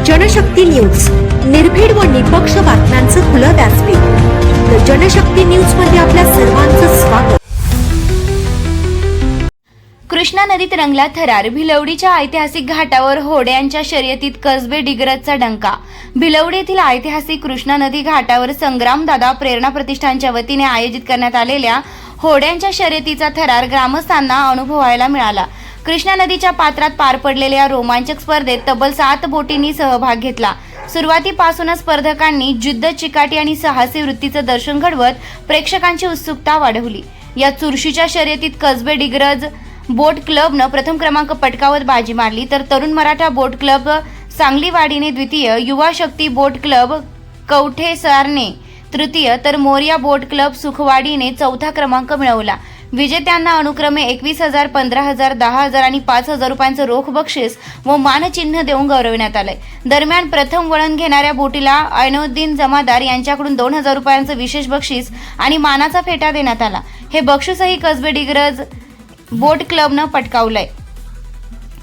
Janshakti news, निर्भीड व निपक्ष बातम्यांचं खुलं व्यासपीठ. द जनशक्ती न्यूज मध्ये आपल्या सर्वांचं स्वागत. कृष्णा नदीत रंगला थरार. भिलवडीच्या ऐतिहासिक घाटावर होड्यांच्या शर्यतीत कसबे डिग्रजचा डंका. भिलवडी येथील ऐतिहासिक कृष्णा नदी घाटावर संग्रामदादा प्रेरणा प्रतिष्ठानच्या वतीने आयोजित करण्यात आलेल्या होड्यांच्या शर्यतीचा थरार ग्रामस्थांना अनुभवायला मिळाला. कृष्णा नदीच्या पात्रात पार पडलेल्या या रोमांचक स्पर्धेत तब्बल 7 बोटींनी सहभाग घेतला. सुरुवातीपासूनच स्पर्धकांनी जिद्द, चिकाटी आणि साहसी वृत्तीचं दर्शन घडवत प्रेक्षकांची उत्सुकता वाढवली. या चुरशीच्या शर्यतीत कसबे डिग्रज बोट क्लबनं प्रथम क्रमांक पटकावत बाजी मारली, तर तरुण मराठा बोट क्लब सांगलीवाडीने द्वितीय, युवा शक्ती बोट क्लब कवठेसारने तृतीय, तर मोर्या बोट क्लब सुखवाडीने चौथा क्रमांक मिळवला. विजेत्यांना अनुक्रमे 21,000, 15,000, 10,000 आणि 5,000 रुपयांचं रोख बक्षीस व मानचिन्ह देऊन गौरविण्यात आलंय. दरम्यान प्रथम वळण घेणाऱ्या बोटीला ऐनोद्दीन जमादार यांच्याकडून 2,000 रुपयांचं विशेष बक्षीस आणि मानाचा फेटा देण्यात आला. हे बक्षीसही कसबे डिग्रज बोट क्लबनं पटकावलंय.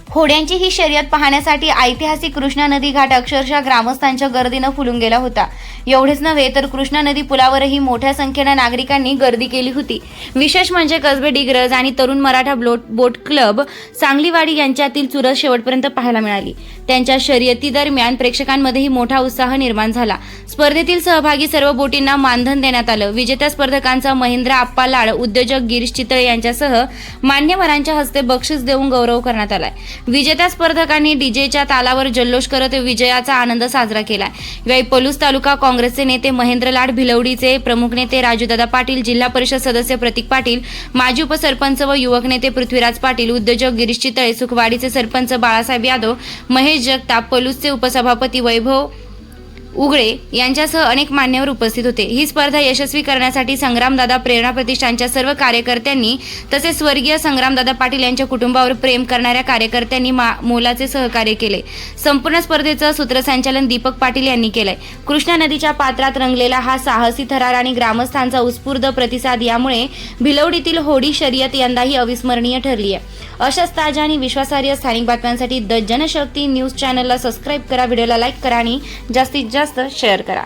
होड्यांची ही शर्यत पाहण्यासाठी ऐतिहासिक कृष्णा नदी घाट अक्षरशः ग्रामस्थांच्या गर्दीनं फुलून गेला होता. एवढेच नव्हे तर कृष्णा नदी पुलावरही मोठ्या संख्येनं नागरिकांनी गर्दी केली होती. विशेष म्हणजे कसबे डिग्रज आणि तरुण मराठा बोट क्लब सांगलीवाडी यांच्यातील चुरस शेवटपर्यंत पाहायला मिळाली. त्यांच्या शर्यती दरम्यान प्रेक्षकांमध्येही मोठा उत्साह निर्माण झाला. स्पर्धेतील सहभागी सर्व बोटींना मानधन देण्यात आलं. विजेत्या स्पर्धकांचा महेंद्र आप्पा लाड, उद्योजक गिरीश चितळे यांच्यासह मान्यवरांच्या हस्ते बक्षीस देऊन गौरव करण्यात आलाय. विजेत्या स्पर्धकांनी डीजेच्या तालावर जल्लोष करत विजयाचा आनंद साजरा केला. यावेळी पलूस तालुका काँग्रेसचे नेते महेंद्र लाड, भिलवडीचे प्रमुख नेते राजूदादा पाटील, जिल्हा परिषद सदस्य प्रतीक पाटील, माजी उपसरपंच व युवक नेते पृथ्वीराज पाटील, उद्योजक गिरीश चितळे, सुखवाडीचे सरपंच बाळासाहेब यादव, महेश जगताप, पलूसचे उपसभापती वैभव उगळे यांच्यासह अनेक मान्यवर उपस्थित होते. ही स्पर्धा यशस्वी करण्यासाठी संग्रामदादा प्रेरणा प्रतिष्ठानच्या सर्व कार्यकर्त्यांनी तसेच स्वर्गीय संग्रामदादा पाटील यांच्या कुटुंबावर प्रेम करणाऱ्या कार्यकर्त्यांनी मोलाचे सहकार्य केले. संपूर्ण स्पर्धेचं सूत्रसंचालन दीपक पाटील यांनी केलंय. कृष्णा नदीच्या पात्रात रंगलेला हा साहसी थरार आणि ग्रामस्थांचा उत्स्फूर्त प्रतिसाद यामुळे भिलवडीतील होडी शर्यत यंदाही अविस्मरणीय ठरली आहे. अशाच ताज्या आणि विश्वासार्ह स्थानिक बातम्यांसाठी द जनशक्ती न्यूज चॅनलला सबस्क्राईब करा, व्हिडिओला लाईक करा आणि जास्तीत जास्त शेअर करा.